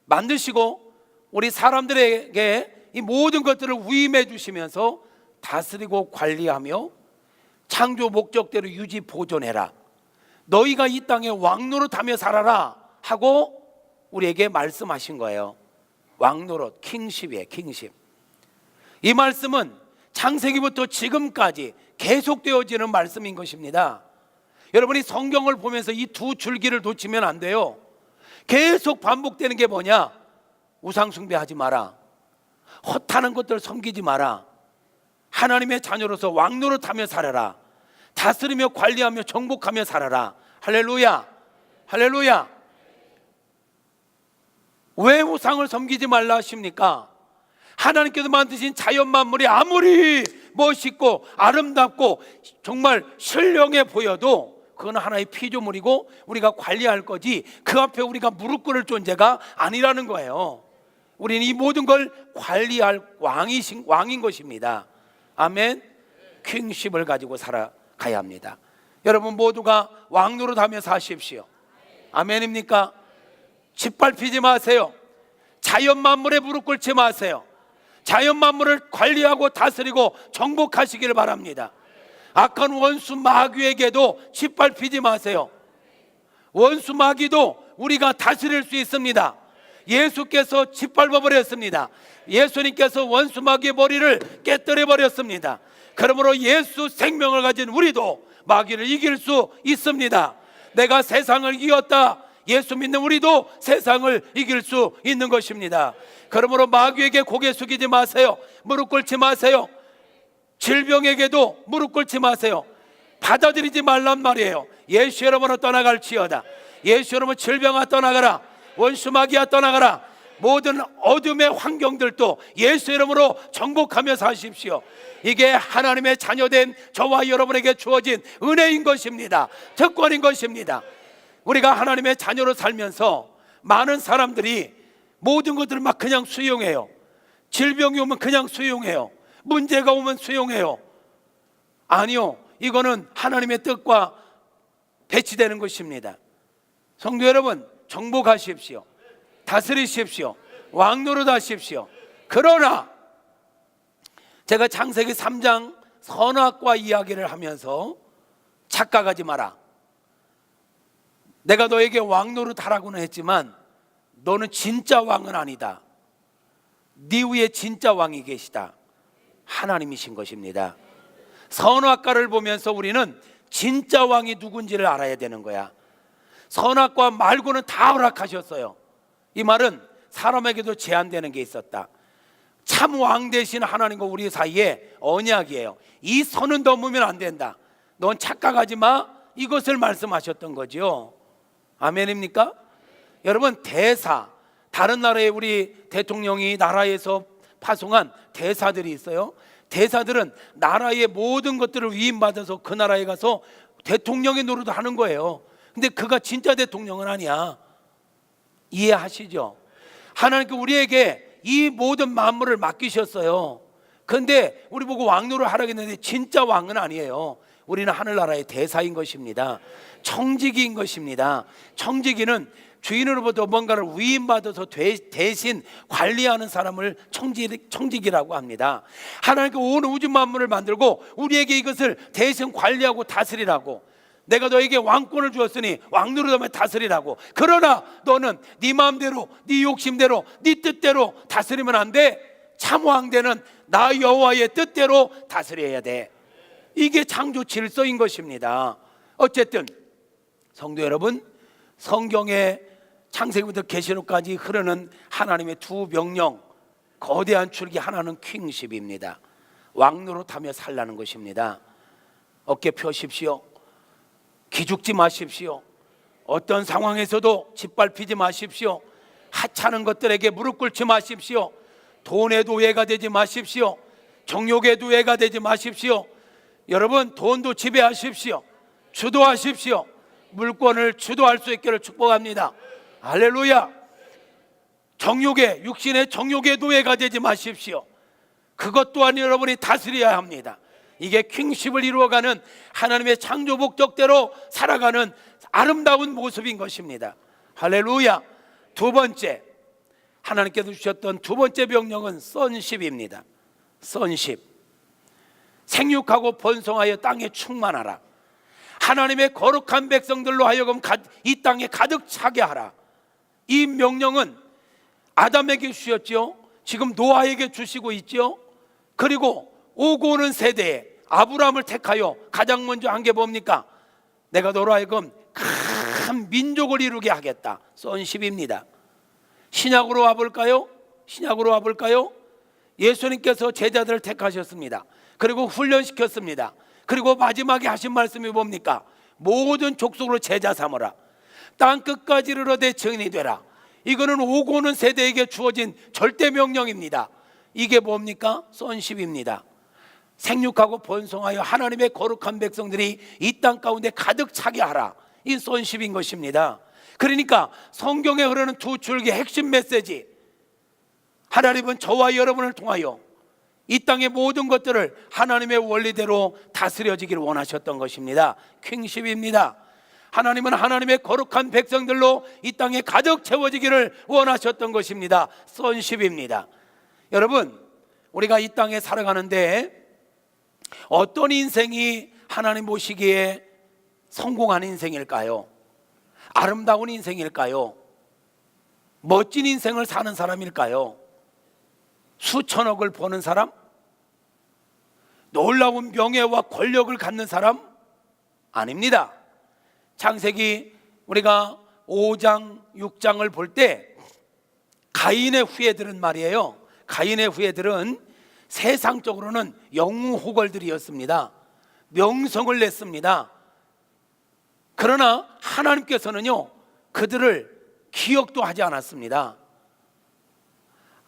만드시고 우리 사람들에게 이 모든 것들을 위임해 주시면서 다스리고 관리하며 창조 목적대로 유지 보존해라. 너희가 이 땅에 왕노릇하며 살아라 하고 우리에게 말씀하신 거예요. 왕노릇, 킹십이에요. 킹십. 이 말씀은 창세기부터 지금까지 계속되어지는 말씀인 것입니다. 여러분이 성경을 보면서 이 두 줄기를 놓치면 안 돼요. 계속 반복되는 게 뭐냐? 우상 숭배하지 마라. 헛하는 것들 섬기지 마라. 하나님의 자녀로서 왕노릇하며 살아라. 다스리며 관리하며 정복하며 살아라. 할렐루야. 할렐루야. 왜 우상을 섬기지 말라 하십니까? 하나님께서 만드신 자연 만물이 아무리 멋있고 아름답고 정말 신령해 보여도 그건 하나의 피조물이고 우리가 관리할 거지 그 앞에 우리가 무릎 꿇을 존재가 아니라는 거예요. 우리는 이 모든 걸 관리할 왕인 것입니다. 아멘. 킹십을 가지고 살아가야 합니다. 여러분 모두가 왕노릇하며 사십시오. 아멘입니까? 짓밟히지 마세요. 자연 만물에 무릎 꿇지 마세요. 자연 만물을 관리하고 다스리고 정복하시기를 바랍니다. 악한 원수 마귀에게도 짓밟히지 마세요. 원수 마귀도 우리가 다스릴 수 있습니다. 예수께서 짓밟아 버렸습니다. 예수님께서 원수 마귀의 머리를 깨뜨려 버렸습니다. 그러므로 예수 생명을 가진 우리도 마귀를 이길 수 있습니다. 내가 세상을 이겼다. 예수 믿는 우리도 세상을 이길 수 있는 것입니다. 그러므로 마귀에게 고개 숙이지 마세요. 무릎 꿇지 마세요. 질병에게도 무릎 꿇지 마세요. 받아들이지 말란 말이에요. 예수 이름으로 떠나갈지어다. 예수 이름으로 질병아 떠나가라. 원수 마귀야 떠나가라. 모든 어둠의 환경들도 예수 이름으로 정복하며 사십시오. 이게 하나님의 자녀된 저와 여러분에게 주어진 은혜인 것입니다. 특권인 것입니다. 우리가 하나님의 자녀로 살면서 많은 사람들이 모든 것들을 막 그냥 수용해요. 질병이 오면 그냥 수용해요. 문제가 오면 수용해요. 아니요, 이거는 하나님의 뜻과 배치되는 것입니다. 성도 여러분, 정복하십시오. 다스리십시오. 왕노릇 하십시오. 그러나 제가 창세기 3장 선악과 이야기를 하면서 착각하지 마라. 내가 너에게 왕노릇 하라고는 했지만 너는 진짜 왕은 아니다. 네 위에 진짜 왕이 계시다. 하나님이신 것입니다. 선악과를 보면서 우리는 진짜 왕이 누군지를 알아야 되는 거야. 선악과 말고는 다 허락하셨어요. 이 말은 사람에게도 제한되는 게 있었다. 참 왕 되신 하나님과 우리 사이에 언약이에요. 이 선은 넘으면 안 된다. 넌 착각하지 마. 이것을 말씀하셨던 거죠. 아멘입니까? 여러분, 대사, 다른 나라의 우리 대통령이 나라에서 파송한 대사들이 있어요. 대사들은 나라의 모든 것들을 위임받아서 그 나라에 가서 대통령의 노릇을 하는 거예요. 근데 그가 진짜 대통령은 아니야. 이해하시죠? 하나님께 우리에게 이 모든 만물을 맡기셨어요. 근데 우리 보고 왕노를 하라고 했는데 진짜 왕은 아니에요. 우리는 하늘나라의 대사인 것입니다. 청지기인 것입니다. 청지기는 주인으로부터 뭔가를 위임받아서 대신 관리하는 사람을 청지기라고 합니다. 하나님께 온 우주 만물을 만들고 우리에게 이것을 대신 관리하고 다스리라고, 내가 너에게 왕권을 주었으니 왕노릇하며 다스리라고. 그러나 너는 네 마음대로, 네 욕심대로, 네 뜻대로 다스리면 안 돼. 참 왕되는 나 여호와의 뜻대로 다스려야 돼. 이게 창조 질서인 것입니다. 어쨌든 성도 여러분, 성경의 창세기부터 계시록까지 흐르는 하나님의 두 명령, 거대한 줄기 하나는 킹십입니다. 왕노릇하며 살라는 것입니다. 어깨 펴십시오. 기죽지 마십시오. 어떤 상황에서도 짓밟히지 마십시오. 하찮은 것들에게 무릎 꿇지 마십시오. 돈의 노예가 되지 마십시오. 정욕의 노예가 되지 마십시오. 여러분, 돈도 지배하십시오. 주도하십시오. 물권을 주도할 수 있기를 축복합니다. 할렐루야. 정욕의, 육신의 정욕의 노예가 되지 마십시오. 그것 또한 여러분이 다스려야 합니다. 이게 킹십을 이루어가는 하나님의 창조 목적대로 살아가는 아름다운 모습인 것입니다. 할렐루야. 두 번째, 하나님께서 주셨던 두 번째 명령은 sonship입니다. sonship. 생육하고 번성하여 땅에 충만하라. 하나님의 거룩한 백성들로 하여금 이 땅에 가득 차게 하라. 이 명령은 아담에게 주셨죠. 지금 노아에게 주시고 있죠. 그리고 오고 오는 세대에 아브라함을 택하여 가장 먼저 한 게 뭡니까? 내가 너로 하여금 큰 민족을 이루게 하겠다. sonship입니다. 신약으로 와볼까요? 신약으로 와볼까요? 예수님께서 제자들을 택하셨습니다. 그리고 훈련시켰습니다. 그리고 마지막에 하신 말씀이 뭡니까? 모든 족속으로 제자 삼으라. 땅 끝까지 이르러 내 증인이 되라. 이거는 오고 오는 세대에게 주어진 절대 명령입니다. 이게 뭡니까? sonship입니다. 생육하고 번성하여 하나님의 거룩한 백성들이 이 땅 가운데 가득 차게 하라. 이 sonship인 것입니다. 그러니까 성경에 흐르는 두 줄기의 핵심 메시지, 하나님은 저와 여러분을 통하여 이 땅의 모든 것들을 하나님의 원리대로 다스려지기를 원하셨던 것입니다. 킹십입니다. 하나님은 하나님의 거룩한 백성들로 이 땅에 가득 채워지기를 원하셨던 것입니다. sonship입니다. 여러분, 우리가 이 땅에 살아가는데 어떤 인생이 하나님 보시기에 성공한 인생일까요? 아름다운 인생일까요? 멋진 인생을 사는 사람일까요? 수천억을 버는 사람? 놀라운 명예와 권력을 갖는 사람? 아닙니다. 창세기 우리가 5장, 6장을 볼 때 가인의 후예들은 말이에요. 가인의 후예들은 세상적으로는 영웅호걸들이었습니다. 명성을 냈습니다. 그러나 하나님께서는요, 그들을 기억도 하지 않았습니다.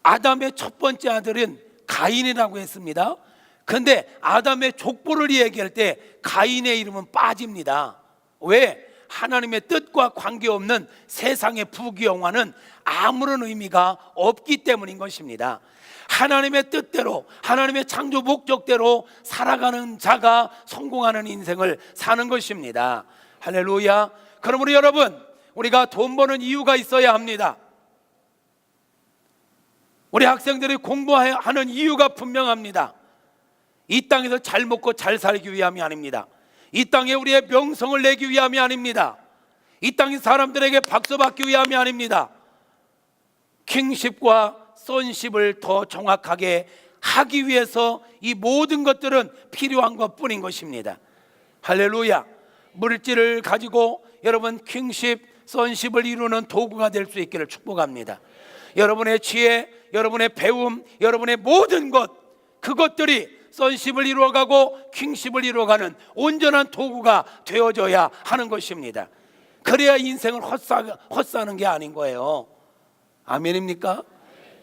아담의 첫 번째 아들은 가인이라고 했습니다. 그런데 아담의 족보를 얘기할 때 가인의 이름은 빠집니다. 왜? 하나님의 뜻과 관계없는 세상의 부귀영화는 아무런 의미가 없기 때문인 것입니다. 하나님의 뜻대로, 하나님의 창조 목적대로 살아가는 자가 성공하는 인생을 사는 것입니다. 할렐루야. 그러므로 여러분, 우리가 돈 버는 이유가 있어야 합니다. 우리 학생들이 공부하는 이유가 분명합니다. 이 땅에서 잘 먹고 잘 살기 위함이 아닙니다. 이 땅에 우리의 명성을 내기 위함이 아닙니다. 이 땅의 사람들에게 박수 받기 위함이 아닙니다. 킹십과 sonship을 더 정확하게 하기 위해서 이 모든 것들은 필요한 것뿐인 것입니다. 할렐루야. 물질을 가지고 여러분 킹십, sonship을 이루는 도구가 될 수 있기를 축복합니다. 여러분의 지혜, 여러분의 배움, 여러분의 모든 것, 그것들이 sonship을 이루어가고 킹십을 이루어가는 온전한 도구가 되어져야 하는 것입니다. 그래야 인생을 헛사는 게 아닌 거예요. 아멘입니까?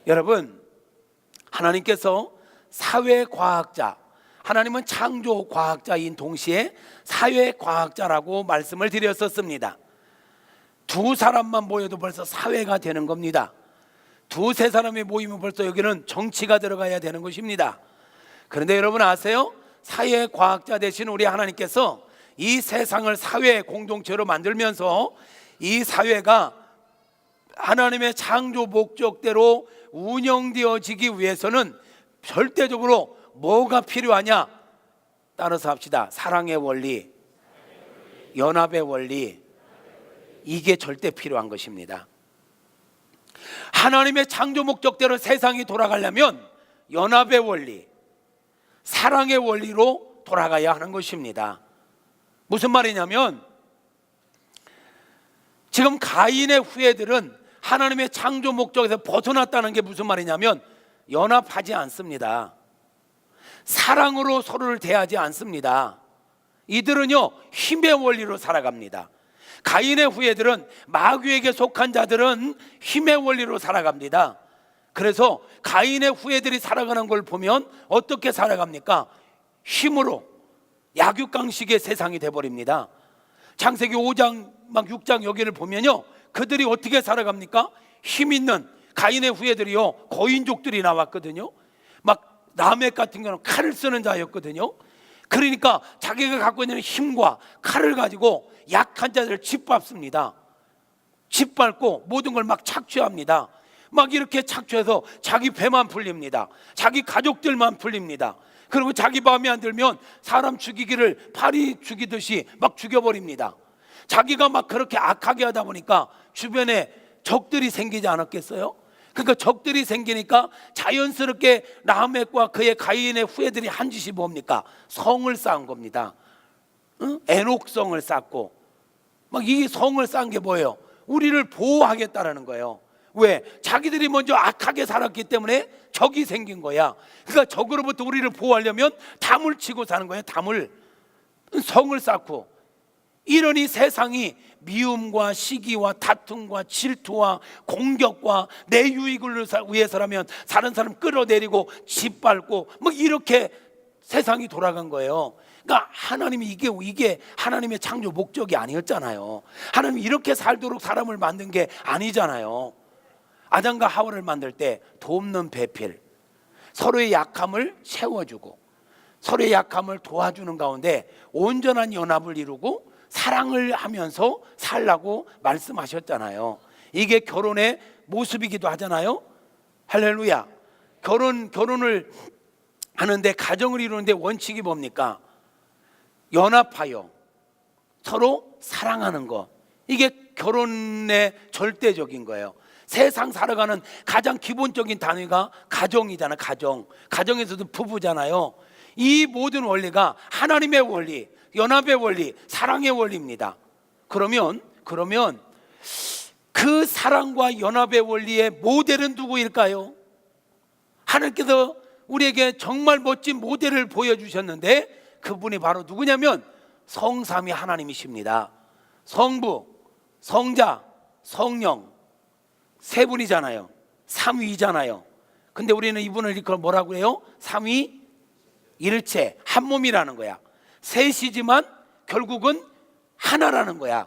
여러분, 하나님께서 사회과학자, 하나님은 창조과학자인 동시에 사회과학자라고 말씀을 드렸었습니다. 두 사람만 모여도 벌써 사회가 되는 겁니다. 두세 사람이 모이면 벌써 여기는 정치가 들어가야 되는 것입니다. 그런데 여러분 아세요? 사회과학자 되신 우리 하나님께서 이 세상을 사회 공동체로 만들면서 이 사회가 하나님의 창조 목적대로 운영되어지기 위해서는 절대적으로 뭐가 필요하냐? 따라서 합시다. 사랑의 원리, 연합의 원리, 이게 절대 필요한 것입니다. 하나님의 창조 목적대로 세상이 돌아가려면 연합의 원리, 사랑의 원리로 돌아가야 하는 것입니다. 무슨 말이냐면 지금 가인의 후예들은 하나님의 창조 목적에서 벗어났다는 게 무슨 말이냐면 연합하지 않습니다. 사랑으로 서로를 대하지 않습니다. 이들은요 힘의 원리로 살아갑니다. 가인의 후예들은 마귀에게 속한 자들은 힘의 원리로 살아갑니다. 그래서 가인의 후예들이 살아가는 걸 보면 어떻게 살아갑니까? 힘으로 약육강식의 세상이 돼버립니다. 창세기 5장 막 6장 여기를 보면요 그들이 어떻게 살아갑니까? 힘 있는 가인의 후예들이요 거인족들이 나왔거든요. 막 라멕 같은 경우는 칼을 쓰는 자였거든요. 그러니까 자기가 갖고 있는 힘과 칼을 가지고 약한 자들을 짓밟습니다. 짓밟고 모든 걸 막 착취합니다. 막 이렇게 착취해서 자기 배만 풀립니다. 자기 가족들만 풀립니다. 그리고 자기 마음에 안 들면 사람 죽이기를 파리 죽이듯이 막 죽여버립니다. 자기가 막 그렇게 악하게 하다 보니까 주변에 적들이 생기지 않았겠어요? 그러니까 적들이 생기니까 자연스럽게 라멕과 그의 가인의 후예들이 한 짓이 뭡니까? 성을 쌓은 겁니다. 애녹성을 쌓고 막 이 성을 쌓은 게 뭐예요? 우리를 보호하겠다라는 거예요. 왜? 자기들이 먼저 악하게 살았기 때문에 적이 생긴 거야. 그러니까 적으로부터 우리를 보호하려면 담을 치고 사는 거예요. 담을, 성을 쌓고. 이러니 세상이 미움과 시기와 다툼과 질투와 공격과 내 유익을 위해서라면 다른 사람 끌어내리고 짓밟고 뭐 이렇게 세상이 돌아간 거예요. 그러니까 하나님이 이게 하나님의 창조 목적이 아니었잖아요. 하나님이 이렇게 살도록 사람을 만든 게 아니잖아요. 아담과 하와를 만들 때 돕는 배필, 서로의 약함을 채워주고 서로의 약함을 도와주는 가운데 온전한 연합을 이루고 사랑을 하면서 살라고 말씀하셨잖아요. 이게 결혼의 모습이기도 하잖아요. 할렐루야. 결혼을 하는데 가정을 이루는데 원칙이 뭡니까? 연합하여 서로 사랑하는 것. 이게 결혼의 절대적인 거예요. 세상 살아가는 가장 기본적인 단위가 가정이잖아요. 가정에서도 부부잖아요. 이 모든 원리가 하나님의 원리, 연합의 원리, 사랑의 원리입니다. 그러면 그 사랑과 연합의 원리의 모델은 누구일까요? 하나님께서 우리에게 정말 멋진 모델을 보여주셨는데 그분이 바로 누구냐면 성삼위 하나님이십니다. 성부, 성자, 성령 세 분이잖아요. 삼위잖아요. 근데 우리는 이분을 이걸 뭐라고 해요? 삼위일체, 한 몸이라는 거야. 셋이지만 결국은 하나라는 거야.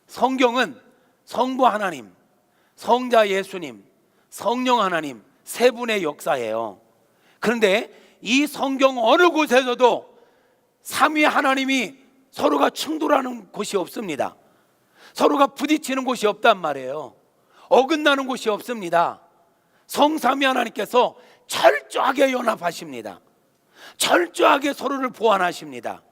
성경은 성부 하나님, 성자 예수님, 성령 하나님 세 분의 역사예요. 그런데 이 성경 어느 곳에서도 삼위 하나님이 서로가 충돌하는 곳이 없습니다. 서로가 부딪히는 곳이 없단 말이에요. 어긋나는 곳이 없습니다. 성삼위 하나님께서 철저하게 연합하십니다. 철저하게 서로를 보완하십니다.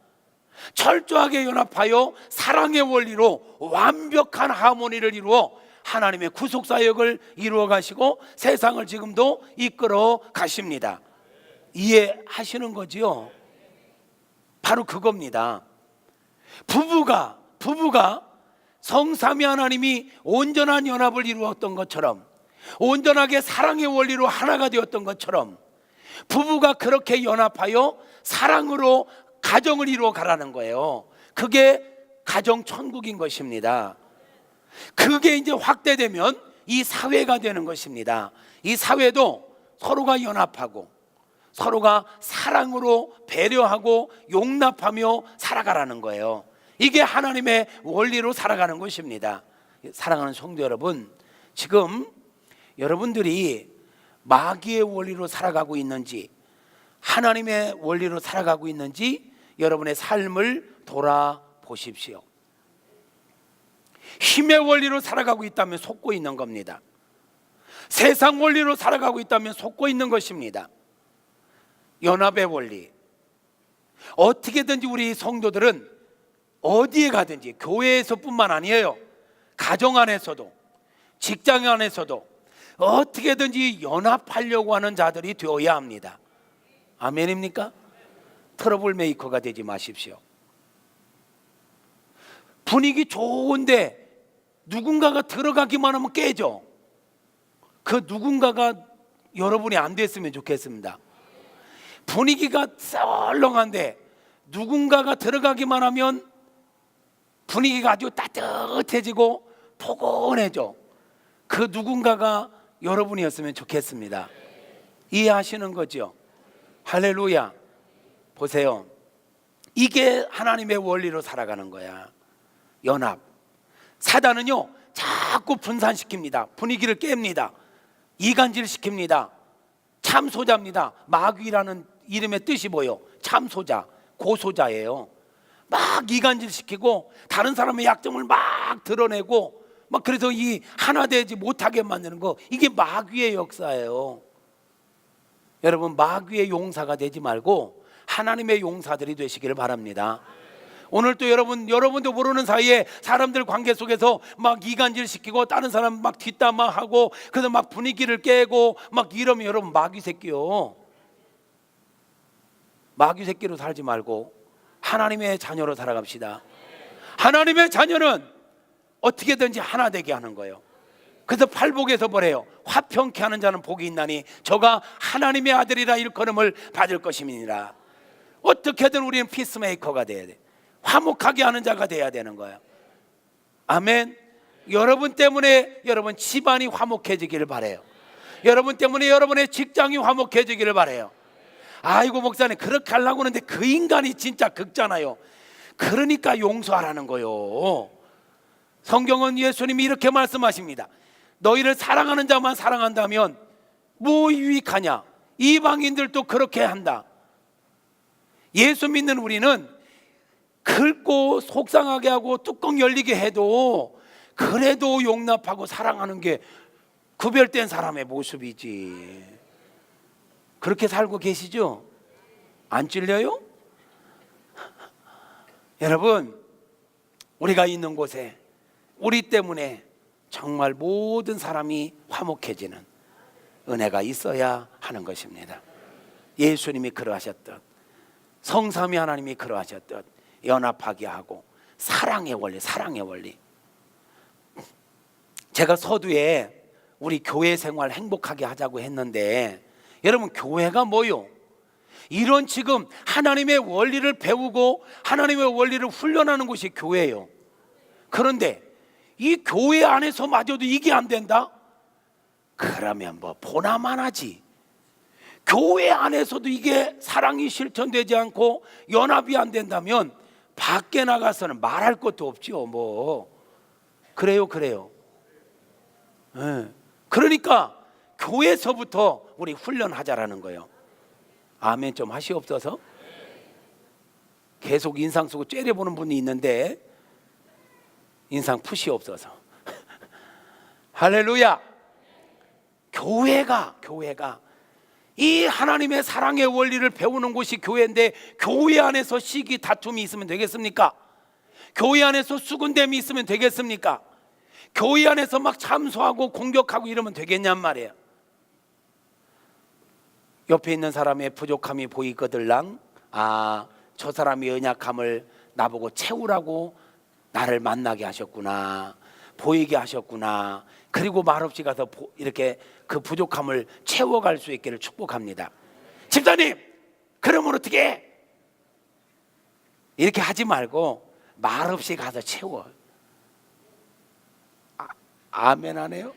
철저하게 연합하여 사랑의 원리로 완벽한 하모니를 이루어 하나님의 구속사역을 이루어 가시고 세상을 지금도 이끌어 가십니다. 이해하시는 거지요? 바로 그겁니다. 부부가 성삼위 하나님이 온전한 연합을 이루었던 것처럼, 온전하게 사랑의 원리로 하나가 되었던 것처럼 부부가 그렇게 연합하여 사랑으로 가정을 이루어 가라는 거예요. 그게 가정 천국인 것입니다. 그게 이제 확대되면 이 사회가 되는 것입니다. 이 사회도 서로가 연합하고 서로가 사랑으로 배려하고 용납하며 살아가라는 거예요. 이게 하나님의 원리로 살아가는 것입니다. 사랑하는 성도 여러분, 지금 여러분들이 마귀의 원리로 살아가고 있는지 하나님의 원리로 살아가고 있는지 여러분의 삶을 돌아보십시오. 힘의 원리로 살아가고 있다면 속고 있는 겁니다. 세상 원리로 살아가고 있다면 속고 있는 것입니다. 연합의 원리. 어떻게든지 우리 성도들은 어디에 가든지, 교회에서뿐만 아니에요, 가정 안에서도 직장 안에서도 어떻게든지 연합하려고 하는 자들이 되어야 합니다. 아멘입니까? 트러블 메이커가 되지 마십시오. 분위기 좋은데 누군가가 들어가기만 하면 깨져. 그 누군가가 여러분이 안 됐으면 좋겠습니다. 분위기가 썰렁한데 누군가가 들어가기만 하면 분위기가 아주 따뜻해지고 포근해져. 그 누군가가 여러분이었으면 좋겠습니다. 이해하시는 거죠? 할렐루야. 보세요, 이게 하나님의 원리로 살아가는 거야. 연합. 사단은요 자꾸 분산시킵니다. 분위기를 깹니다. 이간질시킵니다. 참소자입니다. 마귀라는 이름의 뜻이 뭐예요? 참소자, 고소자예요. 막 이간질시키고 다른 사람의 약점을 막 드러내고 막 그래서 이 하나 되지 못하게 만드는 거, 이게 마귀의 역사예요. 여러분, 마귀의 용사가 되지 말고 하나님의 용사들이 되시기를 바랍니다. 오늘 또 여러분도 모르는 사이에 사람들 관계 속에서 막 이간질시키고 다른 사람 막 뒷담화하고 그래서 막 분위기를 깨고 막 이러면 여러분 마귀 새끼요. 마귀 새끼로 살지 말고 하나님의 자녀로 살아갑시다. 하나님의 자녀는 어떻게든지 하나 되게 하는 거예요. 그래서 팔복에서 뭐래요? 화평케 하는 자는 복이 있나니 저가 하나님의 아들이라 일컬음을 받을 것임이니라. 어떻게든 우리는 피스메이커가 돼야 돼. 화목하게 하는 자가 돼야 되는 거예요. 아멘. 여러분 때문에 여러분 집안이 화목해지기를 바라요. 여러분 때문에 여러분의 직장이 화목해지기를 바라요. 아이고 목사님 그렇게 하려고 하는데 그 인간이 진짜 극잖아요. 그러니까 용서하라는 거요. 성경은 예수님이 이렇게 말씀하십니다. 너희를 사랑하는 자만 사랑한다면 뭐 유익하냐? 이방인들도 그렇게 한다. 예수 믿는 우리는 긁고 속상하게 하고 뚜껑 열리게 해도 그래도 용납하고 사랑하는 게 구별된 사람의 모습이지. 그렇게 살고 계시죠? 안 찔려요? 여러분, 우리가 있는 곳에 우리 때문에 정말 모든 사람이 화목해지는 은혜가 있어야 하는 것입니다. 예수님이 그러하셨듯, 성삼위 하나님이 그러하셨듯 연합하게 하고 사랑의 원리. 제가 서두에 우리 교회 생활 행복하게 하자고 했는데 여러분, 교회가 뭐요? 이런 지금 하나님의 원리를 배우고 하나님의 원리를 훈련하는 곳이 교회예요. 그런데 이 교회 안에서마저도 이게 안 된다? 그러면 뭐 보나마나지. 교회 안에서도 이게 사랑이 실천되지 않고 연합이 안 된다면 밖에 나가서는 말할 것도 없지요. 뭐 그래요. 네. 그러니까 교회에서부터 우리 훈련하자라는 거예요. 아멘 좀 하시옵소서. 계속 인상 쓰고 째려보는 분이 있는데 인상 푸시옵소서. 할렐루야. 교회가 이 하나님의 사랑의 원리를 배우는 곳이 교회인데, 교회 안에서 시기 다툼이 있으면 되겠습니까? 교회 안에서 수군됨이 있으면 되겠습니까? 교회 안에서 막 참소하고 공격하고 이러면 되겠냔 말이에요. 옆에 있는 사람의 부족함이 보이거들랑 저 사람의 연약함을 나보고 채우라고 나를 만나게 하셨구나, 보이게 하셨구나. 그리고 말없이 가서 이렇게 그 부족함을 채워갈 수 있기를 축복합니다. 집사님 그러면 어떻게 해? 이렇게 하지 말고 말없이 가서 채워. 아멘 하네요.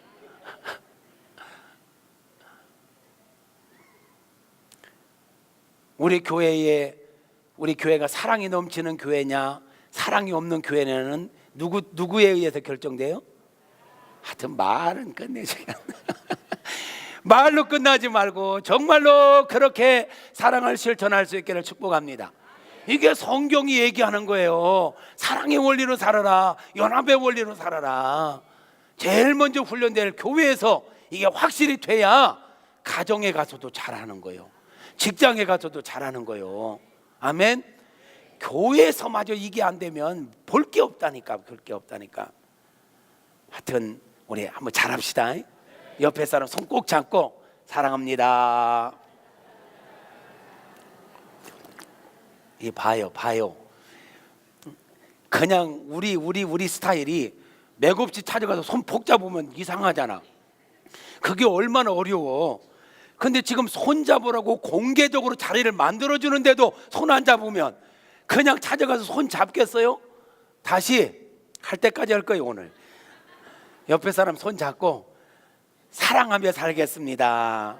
우리 교회가 사랑이 넘치는 교회냐 사랑이 없는 교회냐는 누구에 의해서 결정돼요? 하여튼 말은 끝내지 말로 끝나지 말고 정말로 그렇게 사랑을 실천할 수 있기를 축복합니다. 이게 성경이 얘기하는 거예요. 사랑의 원리로 살아라, 연합의 원리로 살아라. 제일 먼저 훈련될 교회에서 이게 확실히 돼야 가정에 가서도 잘하는 거예요. 직장에 가서도 잘하는 거예요. 아멘. 교회에서마저 이게 안 되면 볼 게 없다니까. 하여튼 우리 한번 잘합시다. 옆에 사람 손 꼭 잡고 사랑합니다. 이 봐요. 그냥 우리 스타일이 맥없이 찾아가서 손 폭 잡으면 이상하잖아. 그게 얼마나 어려워. 근데 지금 손 잡으라고 공개적으로 자리를 만들어주는데도 손 안 잡으면 그냥 찾아가서 손 잡겠어요? 다시 할 때까지 할 거예요. 오늘 옆에 사람 손 잡고 사랑하며 살겠습니다.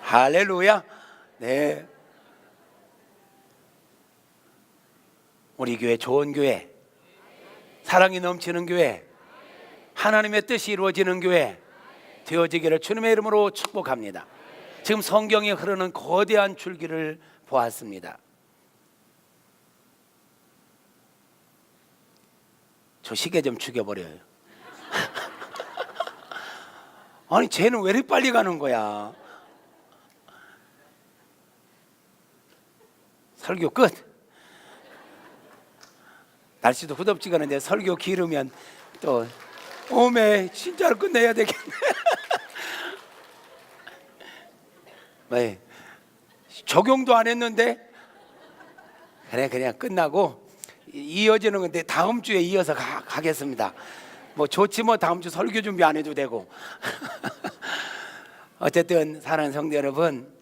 할렐루야. 네, 우리 교회 좋은 교회, 사랑이 넘치는 교회, 하나님의 뜻이 이루어지는 교회 되어지기를 주님의 이름으로 축복합니다. 지금 성경에 흐르는 거대한 줄기를 보았습니다. 저 시계 좀 죽여버려요. 아니 쟤는 왜 이렇게 빨리 가는 거야? 설교 끝. 날씨도 후덥지근한데 설교 길으면 또 오메 진짜로 끝내야 되겠네. 네. 적용도 안 했는데 그냥 끝나고 이어지는 건데 다음 주에 이어서 가겠습니다. 뭐 좋지 뭐 다음 주 설교 준비 안 해도 되고. 어쨌든 사랑하는 성도 여러분,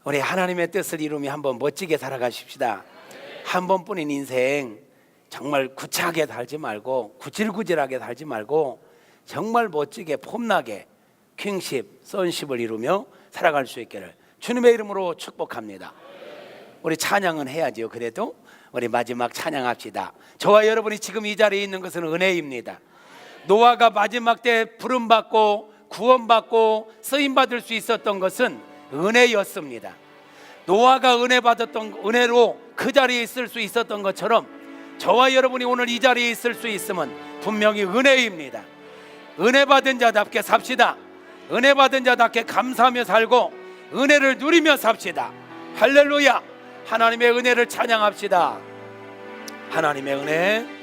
우리 하나님의 뜻을 이루며 한번 멋지게 살아가십시다. 한 번뿐인 인생 정말 구차하게 살지 말고 구질구질하게 살지 말고 정말 멋지게 폼나게 킹십, sonship을 이루며 살아갈 수 있기를 주님의 이름으로 축복합니다. 우리 찬양은 해야지요. 그래도 우리 마지막 찬양합시다. 저와 여러분이 지금 이 자리에 있는 것은 은혜입니다. 노아가 마지막 때 부름받고 구원받고 쓰임받을 수 있었던 것은 은혜였습니다. 노아가 은혜 받았던 은혜로 그 자리에 있을 수 있었던 것처럼 저와 여러분이 오늘 이 자리에 있을 수 있으면 분명히 은혜입니다. 은혜 받은 자답게 삽시다. 은혜 받은 자답게 감사하며 살고 은혜를 누리며 삽시다. 할렐루야. 하나님의 은혜를 찬양합시다. 하나님의 은혜.